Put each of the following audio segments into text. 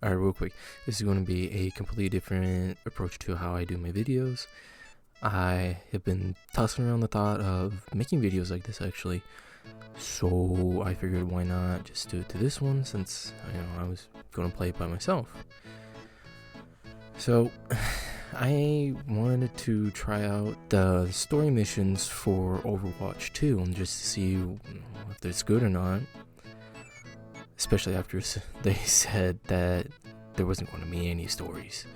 Alright, real quick, this is going to be a completely different approach to how I do my videos. I have been tossing around the thought of making videos like this actually, so I figured why not just do it to this one since I was going to play it by myself. So I wanted to try out the story missions for Overwatch 2 and just to see if it's good or not. Especially after they said that there wasn't going to be any stories.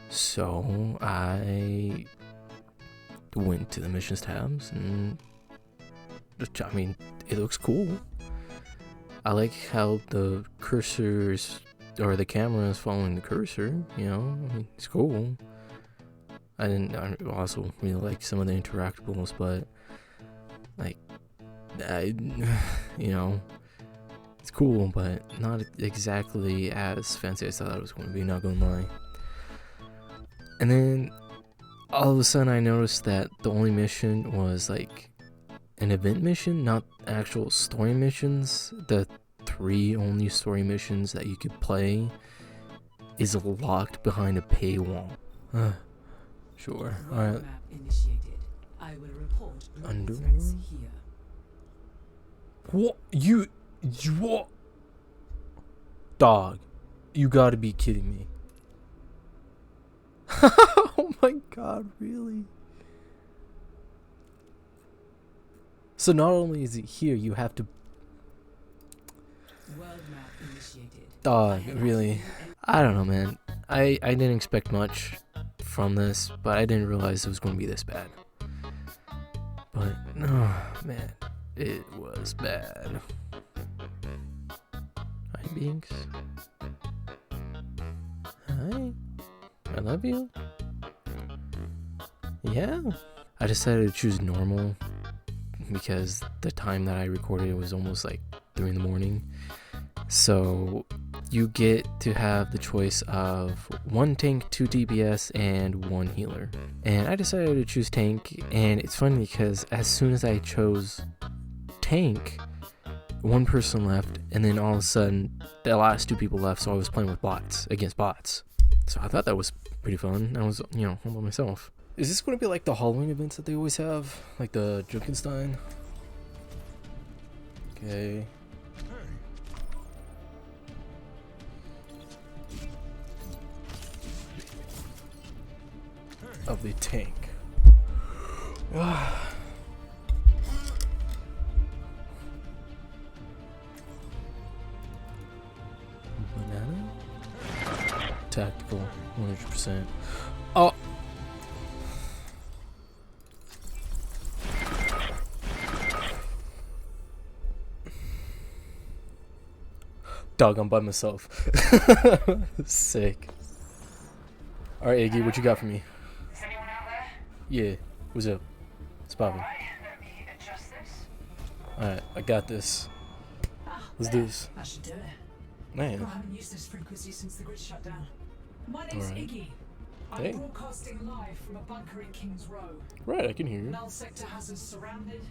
So I went to the missions tabs and it looks cool. I like how the cursors or the camera is following the cursor, it's cool. I also really like some of the interactables, but it's cool, but not exactly as fancy as I thought it was going to be, not gonna lie. And then all of a sudden I noticed that the only mission was like an event mission, not actual story missions. The 3 only story missions that you could play is locked behind a paywall. Sure. Alright. Undo. What? What? Dog, you gotta be kidding me. Oh my god, really? So not only is it here, you have to... Dog, really? I don't know, man. I didn't expect much from this, but I didn't realize it was going to be this bad. But, oh man, it was bad. Hi, Binks. Hi. I love you. Yeah. I decided to choose normal because the time that I recorded it was almost like 3 in the morning. So you get to have the choice of 1 tank, 2 DPS, and 1 healer. And I decided to choose tank, and it's funny because as soon as I chose tank, 1 person left, and then all of a sudden the last 2 people left, so I was playing with bots against bots. So I thought that was pretty fun. I was, home by myself. Is this going to be like the Halloween events that they always have? Like the Junkenstein? Okay. Of the tank. Banana? Tactical, 100%. Oh! Dog, I'm by myself. Sick. Alright, Iggy, what you got for me? Is anyone out there? Yeah, what's up? It's poppin'. Alright, let me adjust this. Alright, I got this. Let's do this. That should do it. Man. I haven't used this frequency since the grid shut down. My name's Alright. Iggy. I'm Hey. broadcasting live from a bunker in King's Row. Right, I can hear you. Null sector has us surrounded.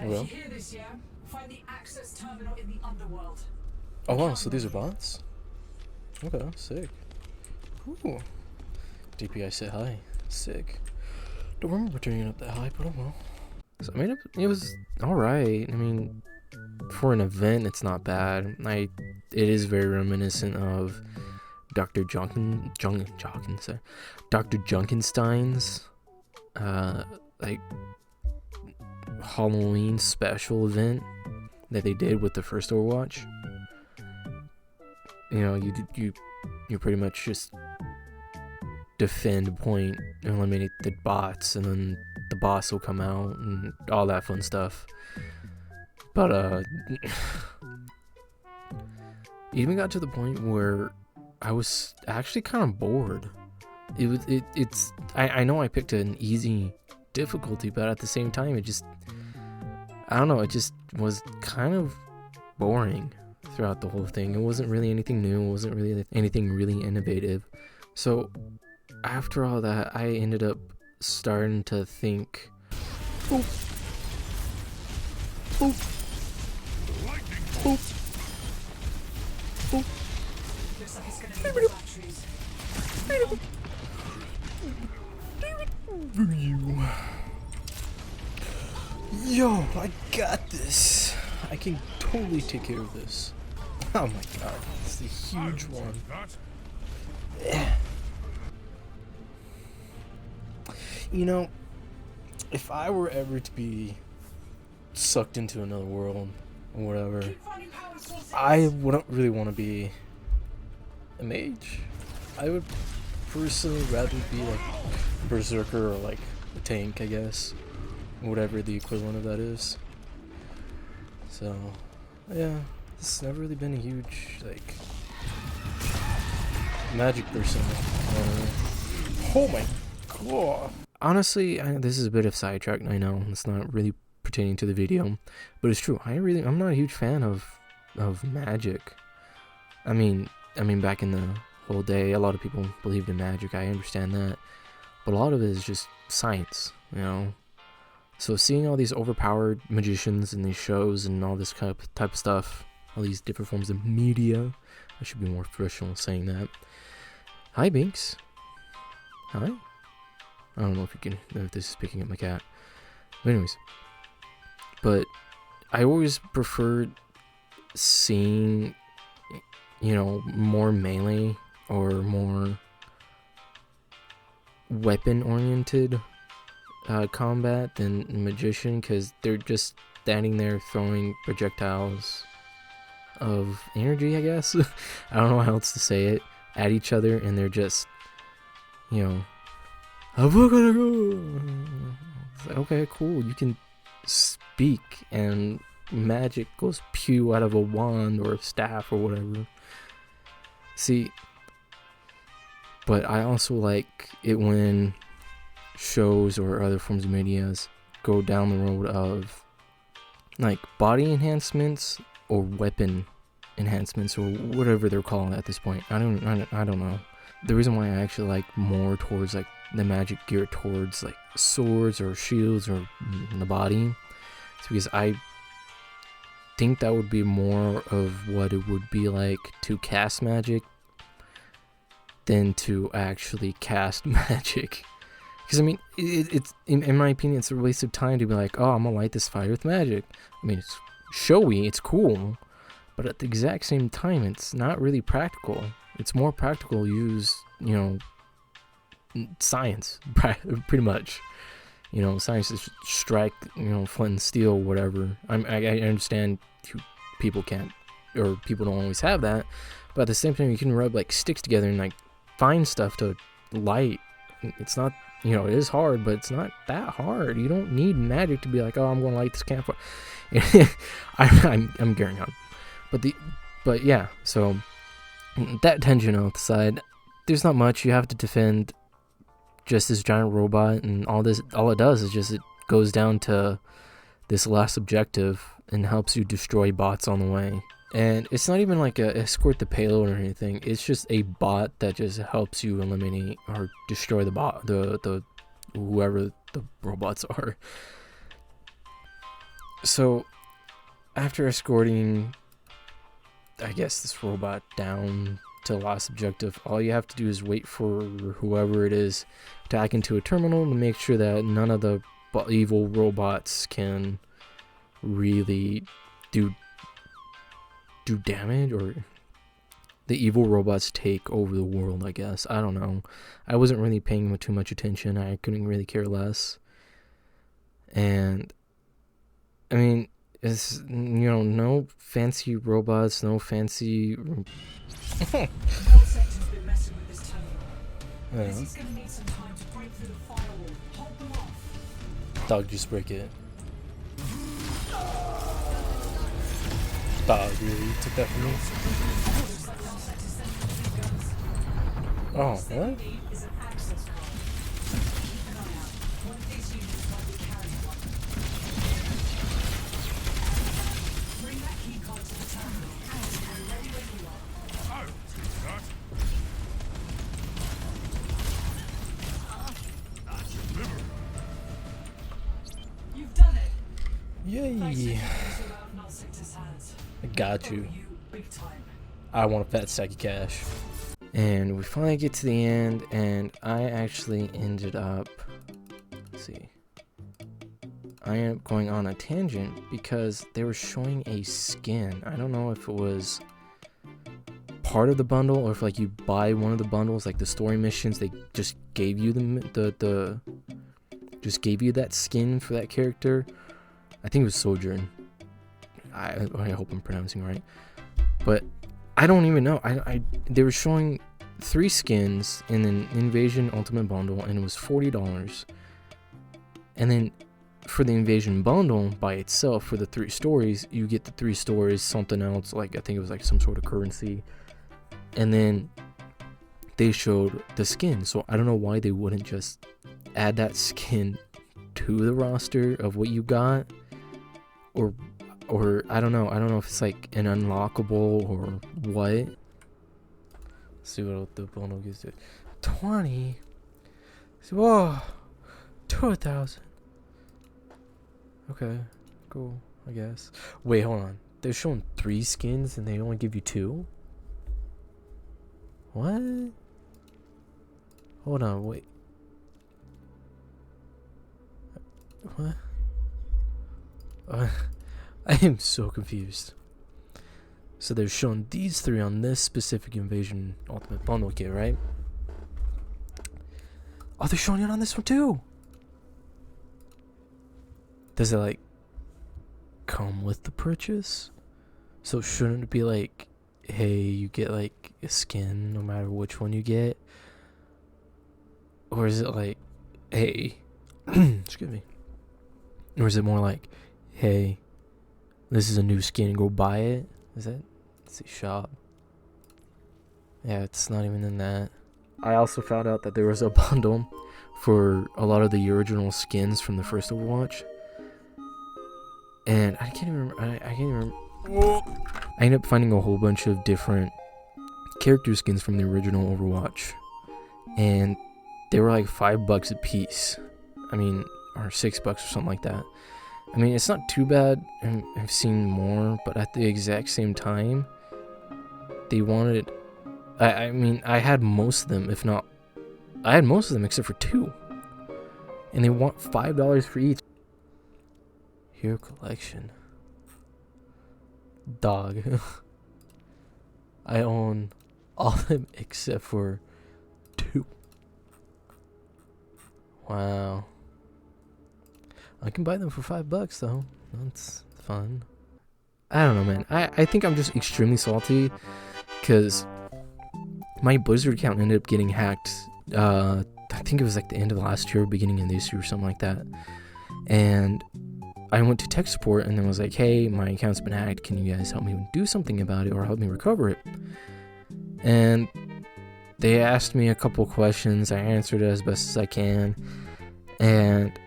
Well. If you hear this, yeah, find the access terminal in the underworld. Oh wow, so these are bots? Okay, sick. Ooh. DPI said hi. Sick. Don't remember turning it up that high, but oh well. So, it was alright. For an event, it's not bad. It is very reminiscent of Dr. Junkenstein's Halloween special event that they did with the first Overwatch. You pretty much just defend point, eliminate the bots, and then the boss will come out and all that fun stuff. But it even got to the point where I was actually kind of bored. I know I picked an easy difficulty, but at the same time it just was kind of boring throughout the whole thing. It wasn't really anything new, it wasn't really anything really innovative. So after all that, I ended up starting to think, boop, boop, boop, boop, gonna need batteries. For you. Yo, I got this. I can totally take care of this. Oh my god, it's a huge one. You know, if I were ever to be sucked into another world or whatever, Keep finding power sources. I wouldn't really want to be a mage. I would personally rather be like a berserker or like a tank, I guess. Whatever the equivalent of that is. So, yeah, it's never really been a huge, like, magic person. Oh my god. Honestly, this is a bit of sidetrack, I know. It's not really pertaining to the video, but it's true. I'm not a huge fan of magic. I mean, back in the whole day, a lot of people believed in magic. I understand that, but a lot of it is just science, you know. So seeing all these overpowered magicians in these shows and all this type of stuff, all these different forms of media, I should be more professional saying that. Hi, Binks. Hi. I don't know if this is picking up my cat. But anyways, but I always preferred seeing, you know, more melee or more weapon-oriented combat than magician, because they're just standing there throwing projectiles of energy, I guess. I don't know how else to say it, at each other, and they're just, you know, it's like, okay, cool, you can speak and magic goes pew out of a wand or a staff or whatever. See, but I also like it when shows or other forms of medias go down the road of like body enhancements or weapon enhancements or whatever they're called at this point. I don't know. The reason why I actually like more towards like the magic geared towards like swords or shields or the body is because I think that would be more of what it would be like to cast magic than to actually cast magic. Because, I mean, it's in my opinion, it's a waste of time to be like, oh, I'm going to light this fire with magic. I mean, it's showy, it's cool, but at the exact same time, it's not really practical. It's more practical to use, you know, science, pretty much. You know, science is strike, you know, flint and steel, whatever. I understand people can't, or people don't always have that, but at the same time, you can rub, like, sticks together and, like, find stuff to light. It's not, you know, it is hard, but it's not that hard. You don't need magic to be like, oh, I'm going to light this campfire. I'm gearing on. But yeah, so that tangent on the side, there's not much. You have to defend just this giant robot, and all it does is just it goes down to this last objective and helps you destroy bots on the way. And it's not even like a escort the payload or anything. It's just a bot that just helps you eliminate or destroy the bot, the whoever the robots are. So after escorting, I guess, this robot down to the last objective, all you have to do is wait for whoever it is to hack into a terminal to make sure that none of the evil robots can really do damage, or the evil robots take over the world, I guess. I don't know. I wasn't really paying too much attention. I couldn't really care less. And I mean, it's, you know, no fancy robots, no fancy Null sector's been messing with this terminal. This is gonna need some time to break through the firewall. Hold them off. dog, just break it. Dog, really? You took that from me? Oh, what? Is an access card. Keep an eye out. One of these units might be carrying one. Bring that key card to the terminal. And ready when you are. You've done it. Yay! Out of Null sector's hands. I got you. Big time. I want a fat sack of cash. And we finally get to the end, and I actually ended up, let's see, I ended up going on a tangent because they were showing a skin. I don't know if it was part of the bundle or if like you buy one of the bundles, like the story missions, they just gave you the just gave you that skin for that character. I think it was Sojourn. I hope I'm pronouncing right, but I don't even know. They were showing 3 skins in an Invasion Ultimate Bundle, and it was $40. And then for the Invasion Bundle by itself, for the 3 stories, you get the 3 stories, something else, like I think it was like some sort of currency. And then they showed the skin. So I don't know why they wouldn't just add that skin to the roster of what you got, or I don't know if it's like an unlockable or what. Let's see what the bundle gives to it. 20. Whoa, 2,000. Okay, cool, I guess. Wait, hold on. They're showing 3 skins and they only give you 2? What? Hold on, wait. What? I am so confused. So they're showing these 3 on this specific Invasion Ultimate Bundle kit, right? Oh, they're showing it on this one too. Does it like come with the purchase? So shouldn't it be like, hey, you get like a skin no matter which one you get? Or is it like, hey, excuse me. Or is it more like, hey, this is a new skin, go buy it? Is that? Let's see, shop. Yeah, it's not even in that. I also found out that there was a bundle for a lot of the original skins from the first Overwatch. And I can't even remember. I can't even remember. I ended up finding a whole bunch of different character skins from the original Overwatch. And they were like $5 a piece. I mean, or $6 or something like that. I mean, it's not too bad. I've seen more, but at the exact same time, they wanted. I mean, I had most of them, if not, I had most of them except for 2, and they want $5 for each. Hero collection, dog. I own all of them except for 2. Wow. I can buy them for $5 though. That's fun. I don't know, man. I think I'm just extremely salty because my Blizzard account ended up getting hacked. I think it was like the end of last year, beginning of this year, or something like that. And I went to tech support and then was like, hey, my account's been hacked. Can you guys help me do something about it or help me recover it? And they asked me a couple questions. I answered it as best as I can. And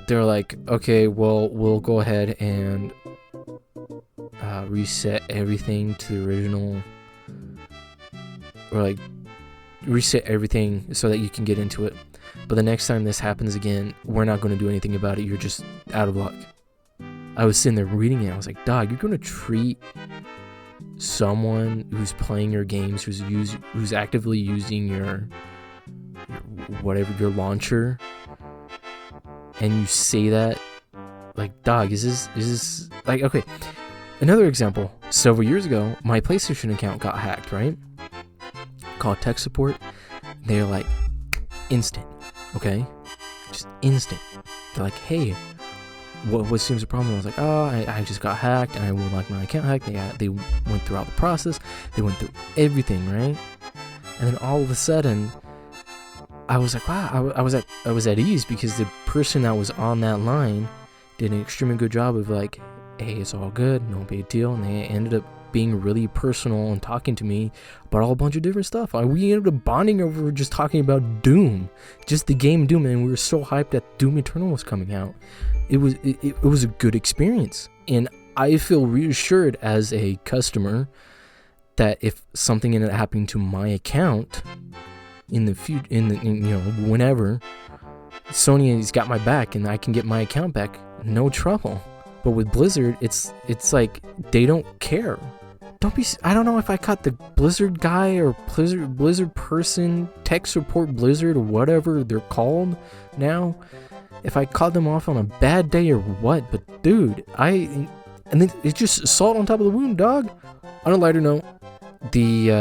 they're like, okay, well, we'll go ahead and reset everything to the original, or like reset everything so that you can get into it. But the next time this happens again, we're not going to do anything about it. You're just out of luck. I was sitting there reading it. I was like, dog, you're going to treat someone who's playing your games, who's actively using your whatever, your launcher, and you say that, like, dog, is this like, okay, another example. Several years ago, my PlayStation account got hacked, right? Called tech support. They're like, instant, okay? Just instant. They're like, hey, what seems a problem? I was like, oh, I just got hacked, and I would like my account hacked. They went throughout the process. They went through everything, right? And then all of a sudden, I was like, wow, I was at ease because the person that was on that line did an extremely good job of like, hey, it's all good, no big deal. And they ended up being really personal and talking to me about a bunch of different stuff. We ended up bonding over just talking about Doom, just the game Doom, and we were so hyped that Doom Eternal was coming out. It was a good experience, and I feel reassured as a customer that if something ended up happening to my account in the future, whenever, Sony has got my back and I can get my account back, no trouble. But with Blizzard, it's like they don't care. I don't know if I caught the Blizzard guy or Blizzard person, tech support Blizzard or whatever they're called now. If I caught them off on a bad day or what, but dude, and then it's just salt on top of the wound, dog. On a lighter note, the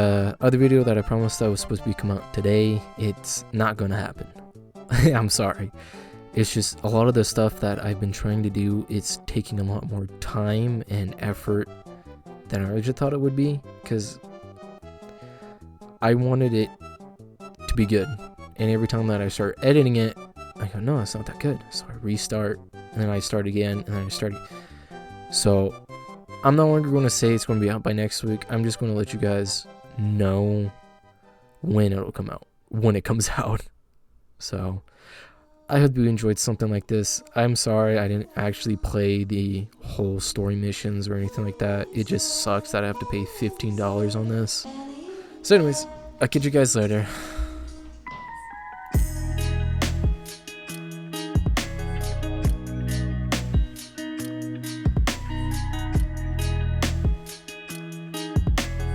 other video that I promised that was supposed to be come out today, it's not gonna happen. I'm sorry. It's just a lot of the stuff that I've been trying to do, it's taking a lot more time and effort than I originally thought it would be, because I wanted it to be good. And every time that I start editing it, I go, no, it's not that good. So I restart, and then I start again, and then I start. So I'm no longer going to say it's going to be out by next week. I'm just going to let you guys know when it'll come out, when it comes out. So I hope you enjoyed something like this. I'm sorry I didn't actually play the whole story missions or anything like that. It just sucks that I have to pay $15 on this. So anyways, I'll catch you guys later.